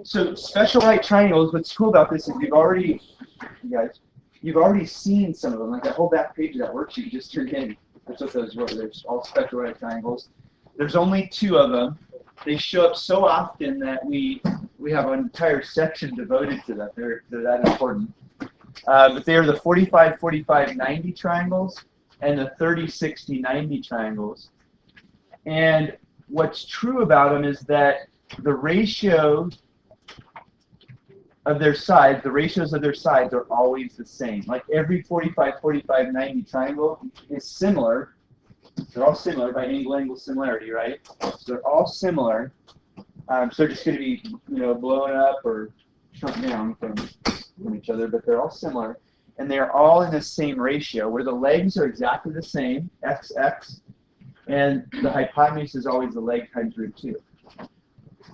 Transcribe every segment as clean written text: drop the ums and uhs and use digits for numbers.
So special right triangles, what's cool about this is you've already seen some of them, like that whole back page of that worksheet you just turned in. That's what those were. There's all special right triangles. There's only 2 of them. They show up so often that we have an entire section devoted to them. They're that important. But they are the 45, 45, 90 triangles and the 30, 60, 90 triangles. And what's true about them is that the ratio of their sides, the ratios of their sides are always the same. Like every 45, 45, 90 triangle is similar. They're all similar by angle similarity, right? So they're all similar. So they're just going to be, blown up or shrunk down from each other, but they're all similar. And they're all in the same ratio, where the legs are exactly the same, x, x, and the hypotenuse is always the leg times root 2.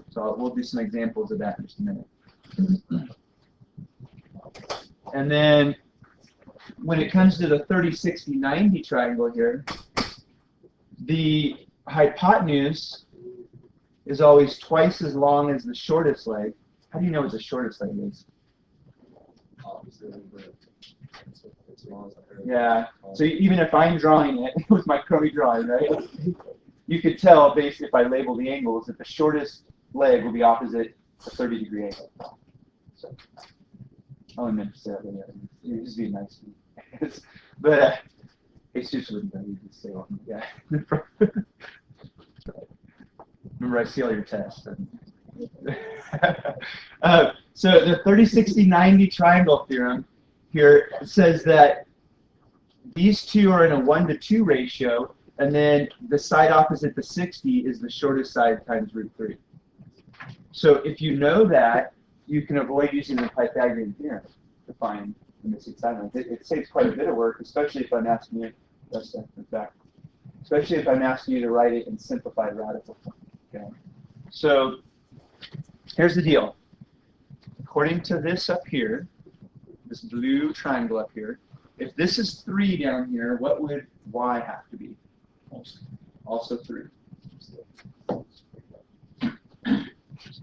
So we'll do some examples of that in just a minute. And then when it comes to the 30, 60, 90 triangle here, the hypotenuse is always twice as long as the shortest leg. How do you know what the shortest leg is? Yeah, so even if I'm drawing it with my crummy drawing, right, you could tell based if I label the angles that the shortest leg will be opposite a 30-degree angle. So, I only meant to say that, yeah, just be nice. But it's just wouldn't be easy to say on. Yeah. Remember, I see all your tests. So the 30, 60, 90 triangle theorem here says that these two are in a 1:2 ratio, and then the side opposite the 60 is the shortest side times root 3. So if you know that, you can avoid using the Pythagorean theorem to find the missing side length. It saves quite a bit of work, especially if I'm asking you. In fact, especially if I'm asking you to write it in simplified radical form. Okay. So here's the deal. According to this up here, this blue triangle up here, if this is 3 down here, what would y have to be? Also 3. So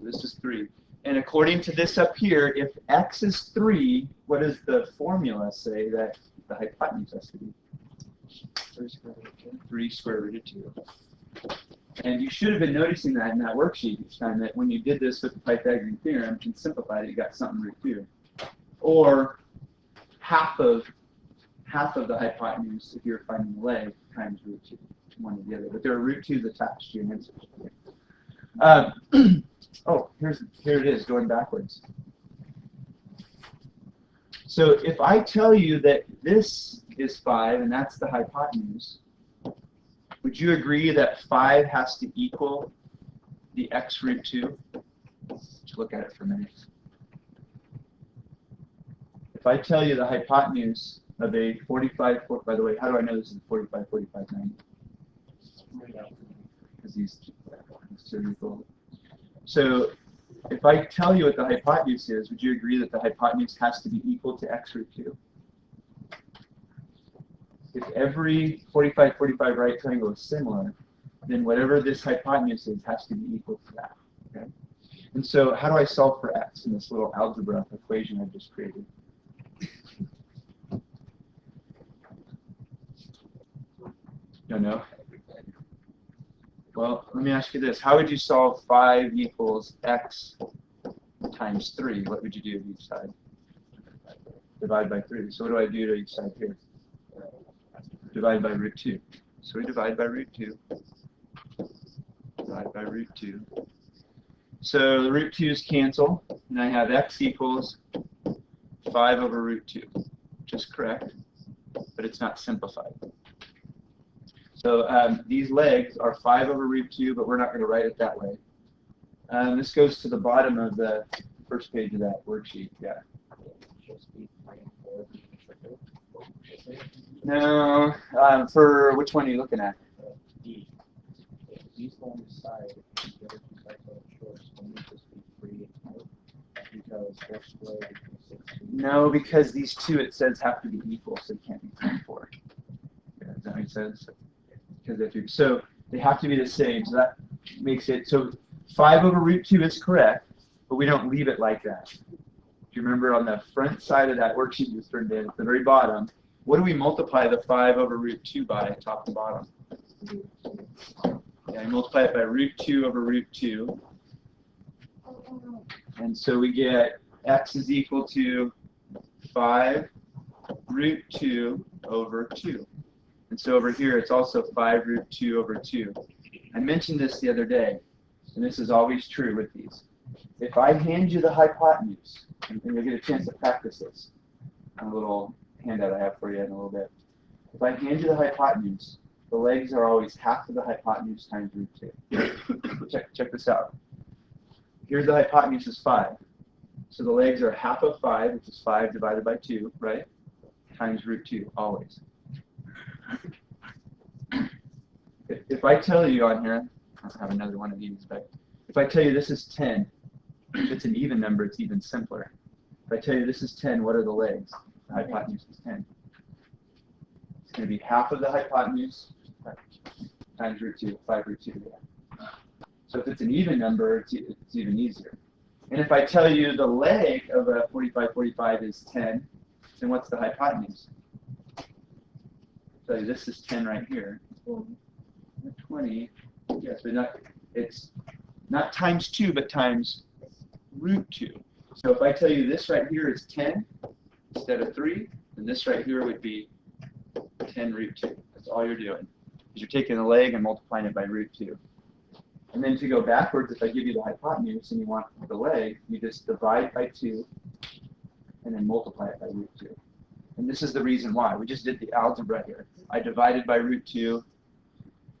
this is 3. And according to this up here, if x is 3, what does the formula say that the hypotenuse has to be? 3 square root of 2. And you should have been noticing that in that worksheet each time, that when you did this with the Pythagorean theorem and simplified it, you got something root 2. Or half of the hypotenuse if you're finding the leg times root 2, one or the other. But there are root 2's attached to your answer. Oh, here it is, going backwards. So if I tell you that this is 5 and that's the hypotenuse, would you agree that 5 has to equal the x root 2? Let's look at it for a minute. If I tell you the hypotenuse of a 45, by the way, how do I know this is 45, 45, 90? Because these two are equal. So if I tell you what the hypotenuse is, would you agree that the hypotenuse has to be equal to x root 2? If every 45, 45 right triangle is similar, then whatever this hypotenuse is has to be equal to that. Okay? And so how do I solve for x in this little algebra equation I just created? Don't know? Well, let me ask you this. How would you solve 5 equals x times 3? What would you do to each side? Divide by 3. So what do I do to each side here? Divide by root 2. So we divide by root 2. Divide by root 2. So the root 2's cancel, and I have x equals 5 over root 2, which is correct, but it's not simplified. So these legs are 5 over root 2, but we're not going to write it that way. This goes to the bottom of the first page of that worksheet. Yeah. No, for which one are you looking at? D. These on the side, the other 2 sides are short, so they need just be 3 because they're squared. No, because these 2 it says have to be equal, so it can't be 24. Yeah, does that make sense? Because so they have to be the same. So that makes it so 5 over root 2 is correct, but we don't leave it like that. If you remember on the front side of that worksheet you turned in, at the very bottom, what do we multiply the 5 over root 2 by, top to bottom? Yeah, I multiply it by root 2 over root 2. And so we get x is equal to 5 root 2 over 2. And so over here it's also 5 root 2 over 2. I mentioned this the other day, and this is always true with these. If I hand you the hypotenuse, and you'll get a chance to practice this on a little handout I have for you in a little bit. If I hand you the hypotenuse, the legs are always half of the hypotenuse times root 2. Check this out. Here's the hypotenuse is 5. So the legs are half of 5, which is 5 divided by 2, right? Times root 2, always. If I tell you on here, I don't have another one of these, but if I tell you this is 10, if it's an even number, it's even simpler. If I tell you this is 10, what are the legs? The hypotenuse is 10. It's going to be half of the hypotenuse times root 2, 5 root 2. Yeah. So if it's an even number, it's even easier. And if I tell you the leg of a 45/45 is 10, then what's the hypotenuse? I'll tell you this is 10 right here. 20, yes, but it's not times 2, but times root 2. So if I tell you this right here is 10 instead of 3, then this right here would be 10 root 2. That's all you're doing. Because you're taking the leg and multiplying it by root 2. And then to go backwards, if I give you the hypotenuse and you want the leg, you just divide by 2 and then multiply it by root 2. And this is the reason why. We just did the algebra here. I divided by root 2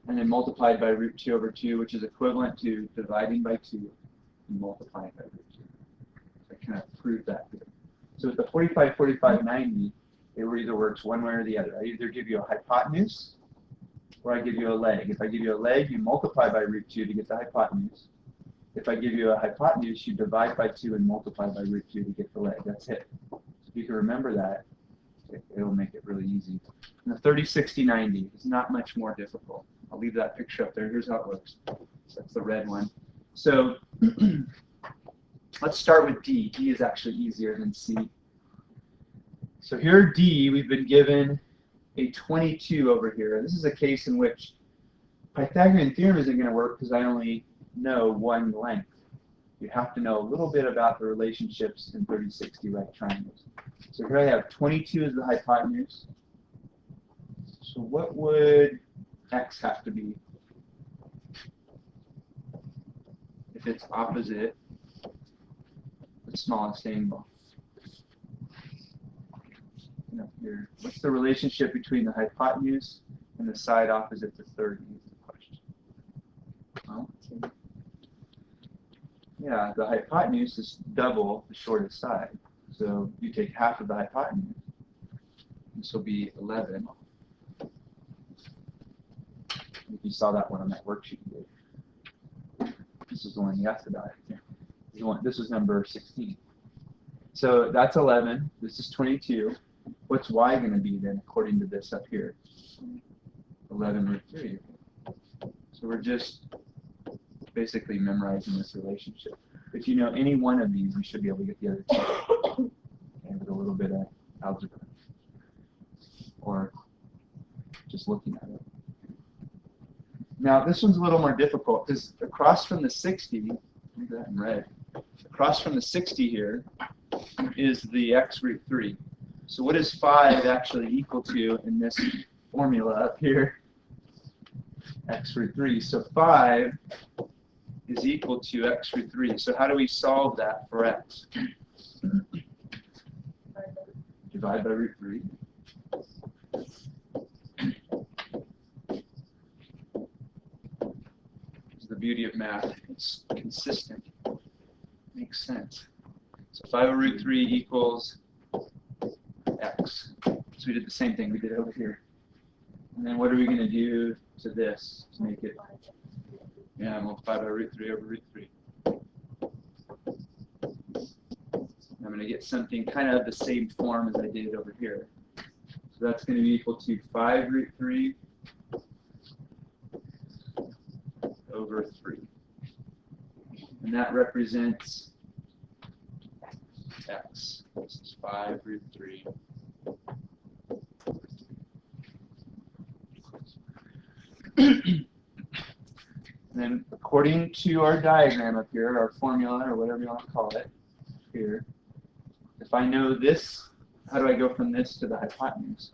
and then multiplied by root 2 over 2, which is equivalent to dividing by 2 and multiplying by root 2. So I kind of proved that here. So with the 45/45/90, it either works one way or the other. I either give you a hypotenuse or I give you a leg. If I give you a leg, you multiply by root 2 to get the hypotenuse. If I give you a hypotenuse, you divide by 2 and multiply by root 2 to get the leg. That's it. So if you can remember that, it'll make it really easy. And the 30/60/90 is not much more difficult. I'll leave that picture up there. Here's how it looks. So that's the red one. So let's start with D. D is actually easier than C. So here D, we've been given a 22 over here. This is a case in which Pythagorean theorem isn't going to work because I only know one length. You have to know a little bit about the relationships in 30/60 right triangles. So here I have 22 as the hypotenuse. So what would x have to be if it's opposite the smallest angle? Up here. What's the relationship between the hypotenuse and the side opposite to 30 is the question. Well, yeah, the hypotenuse is double the shortest side. So you take half of the hypotenuse. This will be 11. If you saw that one on that worksheet you did. This is the one you asked about. This is number 16. So that's 11. This is 22. What's y going to be then, according to this up here? 11 root 3. So we're just basically memorizing this relationship. If you know any one of these, you should be able to get the other two. And with a little bit of algebra. Or just looking at it. Now, this one's a little more difficult because across from the 60, look at that in red, across from the 60 here is the x root 3. So what is 5 actually equal to in this formula up here? X root 3. So 5 is equal to x root 3. So how do we solve that for x? Divide by root 3. It's the beauty of math. It's consistent. Makes sense. So 5 over root 3 equals x. So we did the same thing we did over here. And then what are we going to do to this to make it, multiply by root 3 over root 3. I'm going to get something kind of the same form as I did over here. So that's going to be equal to 5 root 3 over 3. that represents x. This is 5 root 3. And then according to our diagram up here, our formula, or whatever you want to call it, here, if I know this, how do I go from this to the hypotenuse?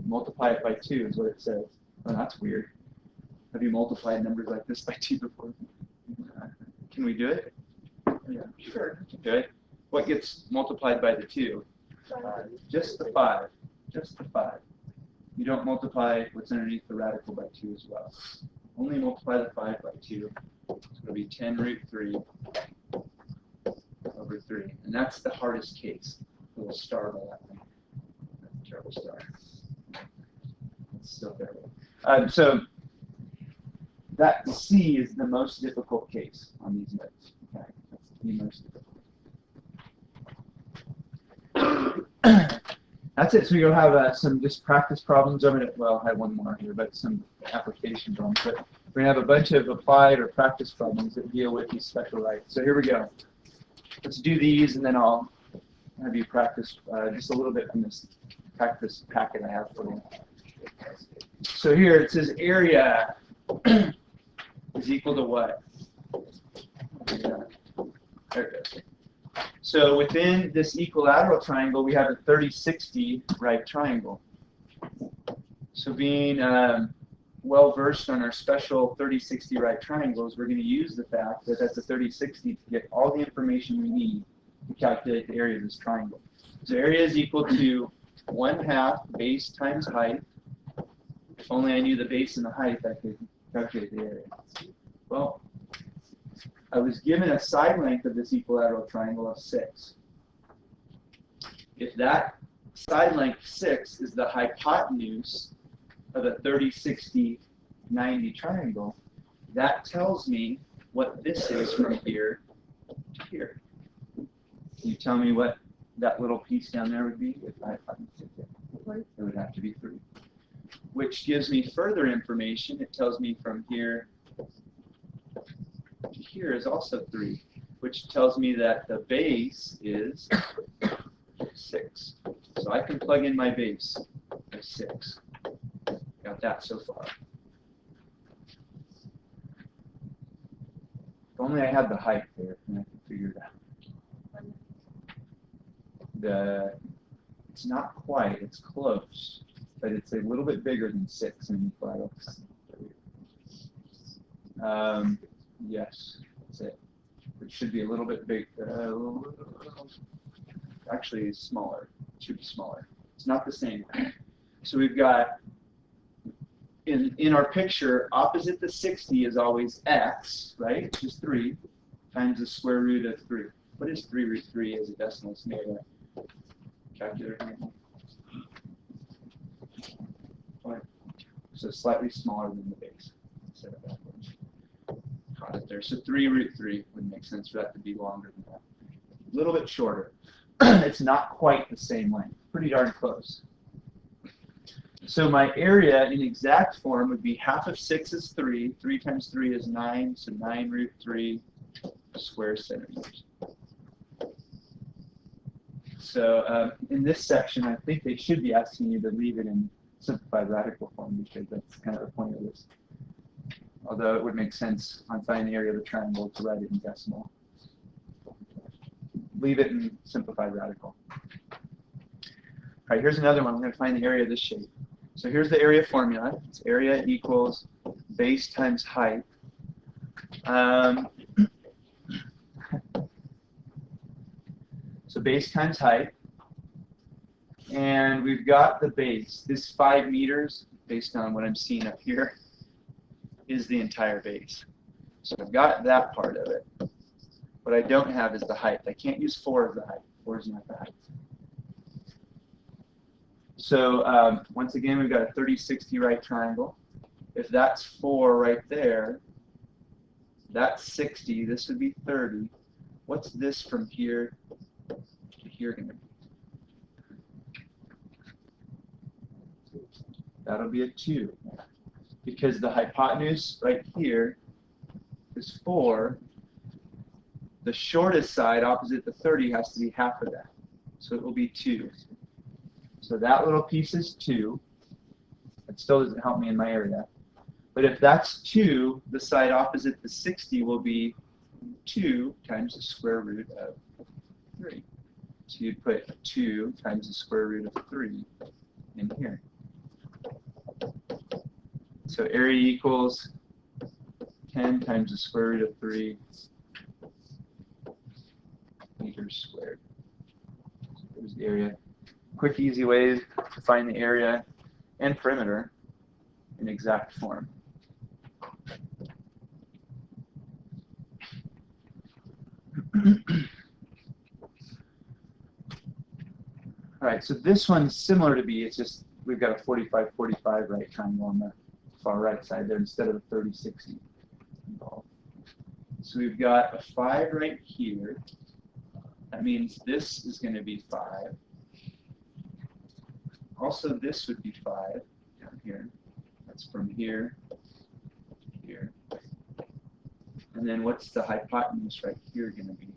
Multiply it by 2 is what it says. Oh, that's weird. Have you multiplied numbers like this by 2 before? Can we do it? Yeah, sure. Okay. What gets multiplied by the 2? Just the 5. Just the 5. You don't multiply what's underneath the radical by 2 as well. Only multiply the 5 by 2. It's going to be 10 root 3 over 3. And that's the hardest case. A little star by that one. That's a terrible star. It's still terrible. So that C is the most difficult case on these notes. Okay, that's the most difficult. That's it. So you'll have some just practice problems. I'm gonna, well, I have one more here, but some application problems. But we're gonna have a bunch of applied or practice problems that deal with these special rights. So here we go. Let's do these, and then I'll have you practice just a little bit from this practice packet I have for you. So here it says area is equal to what? There it goes. So within this equilateral triangle, we have a 30-60 right triangle. So being well versed on our special 30-60 right triangles, we're going to use the fact that that's a 30-60 to get all the information we need to calculate the area of this triangle. So area is equal to 1/2 base times height. If only I knew the base and the height, I could calculate the area. Well, I was given a side length of this equilateral triangle of 6. If that side length 6 is the hypotenuse of a 30-60-90 triangle, that tells me what this is from here to here. Can you tell me what that little piece down there would be? If I it would have to be 3. Which gives me further information. It tells me from here to here is also 3, which tells me that the base is 6. So I can plug in my base of 6. Got that so far. If only I had the height there, and I could figure it out. It's not quite, it's close, but it's a little bit bigger than 6 in equilateral. Yes, that's it. It should be a little bit big. Actually, it's smaller. It should be smaller. It's not the same. So we've got, in our picture, opposite the 60 is always x, right? Which is 3, times the square root of 3. What is 3 root 3 as a decimal? It's made a calculator. So slightly smaller than the base. Instead of that. Caught it there. So 3 root 3 would make sense for that to be longer than that. A little bit shorter. It's not quite the same length. Pretty darn close. So my area in exact form would be 1/2 of 6 is 3. 3 times 3 is 9. So 9 root 3 square centimeters. So in this section, I think they should be asking you to leave it in simplified radical form because that's kind of the point of this. Although it would make sense on finding the area of the triangle to write it in decimal. Leave it in simplified radical. All right, here's another one. We're going to find the area of this shape. So here's the area formula. It's area equals base times height. So base times height. And we've got the base. This 5 meters, based on what I'm seeing up here, is the entire base. So I've got that part of it. What I don't have is the height. I can't use 4 as the height. 4 is not the height. So once again, we've got a 30-60 right triangle. If that's 4 right there, that's 60. This would be 30. What's this from here to here going to be? That'll be a 2. Because the hypotenuse right here is 4. The shortest side opposite the 30 has to be half of that. So it will be 2. So that little piece is 2. It still doesn't help me in my area. But if that's 2, the side opposite the 60 will be 2 times the square root of 3. So you'd put 2 times the square root of 3 in here. So area equals 10 times the square root of 3 meters squared. So there's the area. Quick, easy way to find the area and perimeter in exact form. All right, so this one's similar to B. It's just we've got a 45-45 right triangle on the far right side there instead of a 30-60 involved. So we've got a 5 right here. That means this is going to be 5. Also, this would be 5 down here. That's from here to here. And then what's the hypotenuse right here going to be?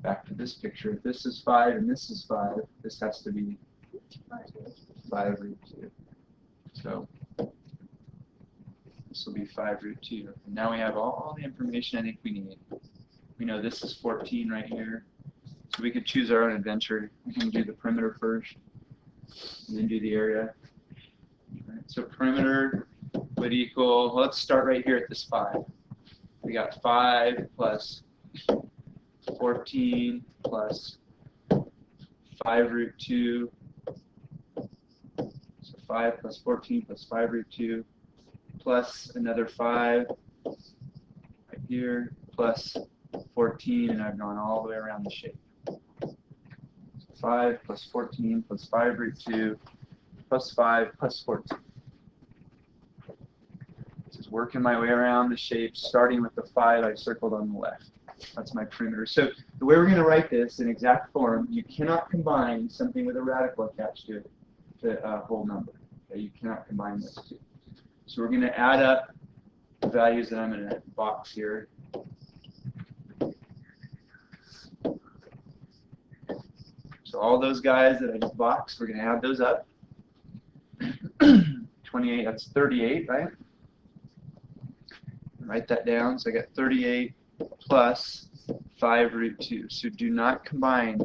Back to this picture. If this is 5 and this is 5, this has to be 5 root 2. So this will be 5 root 2. And now we have all the information I think we need. We know this is 14 right here. So we could choose our own adventure. We can do the perimeter first, and then do the area. Right, so perimeter would equal, well, let's start right here at this 5. We got 5 plus 14 plus 5 root 2. So 5 plus 14 plus 5 root 2 plus another 5 right here plus 14, and I've gone all the way around the shape. So 5 plus 14 plus 5 root 2 plus 5 plus 14. Just working my way around the shape, starting with the 5 I circled on the left. That's my perimeter. So the way we're going to write this in exact form, you cannot combine something with a radical attached to it to a whole number. Okay? You cannot combine those two. So we're going to add up the values that I'm going to box here. So all those guys that I just boxed, we're going to add those up. 28, that's 38, right? Write that down. So I got 38 plus 5 root 2. So do not combine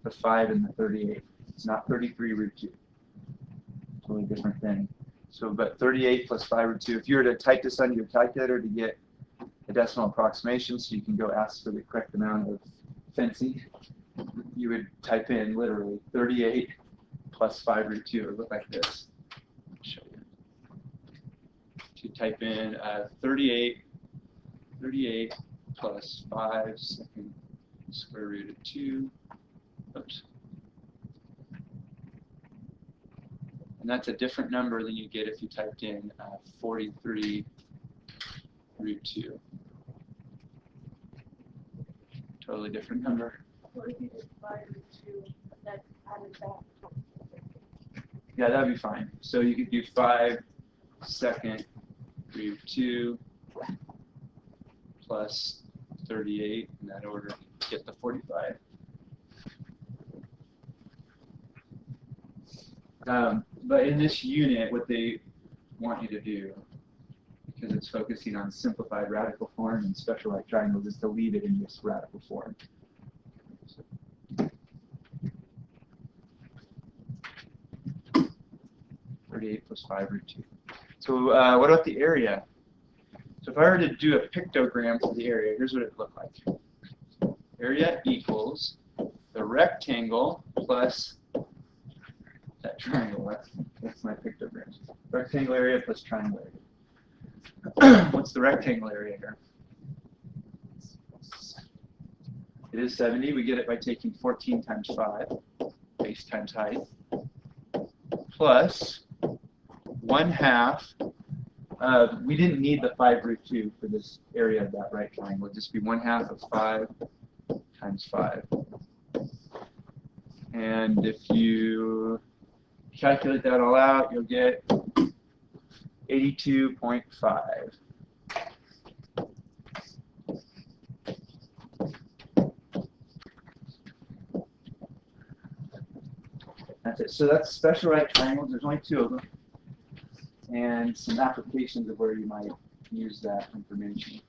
the 5 and the 38. It's not 33 root 2. Totally different thing. So but 38 plus 5 root 2. If you were to type this on your calculator to get a decimal approximation so you can go ask for the correct amount of fencing, you would type in literally 38 plus 5 root 2. It would look like this. I'll show you. To type in 38 plus 5 second square root of 2. Oops. And that's a different number than you get if you typed in 43 root 2. Totally different number. What if you did 5 root 2 and then added that? Yeah, that would be fine. So you could do 5 second root 2 plus 38 in that order to get the 45. But in this unit, what they want you to do, because it's focusing on simplified radical form and special right triangles, is to leave it in this radical form. So, 38 plus 5 root 2. So what about the area? So if I were to do a pictogram for the area, here's what it would look like. Area equals the rectangle plus that triangle. That's my pictogram. Rectangle area plus triangle area. What's the rectangle area here? It is 70. We get it by taking 14 times 5, base times height, plus 1/2. We didn't need the 5 root 2 for this area of that right triangle. It'd just be 1/2 of 5 times 5. And if you calculate that all out, you'll get 82.5. That's it. So that's special right triangles. There's only 2 of them. And some applications of where you might use that information.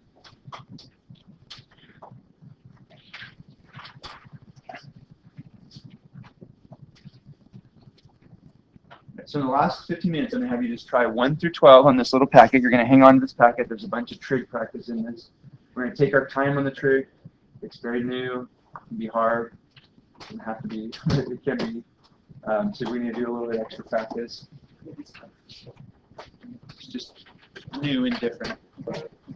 So in the last 15 minutes, I'm going to have you just try 1 through 12 on this little packet. You're going to hang on to this packet. There's a bunch of trig practice in this. We're going to take our time on the trig. It's very new. It can be hard. It doesn't have to be. It can be. So we're going to do a little bit extra practice. It's just new and different.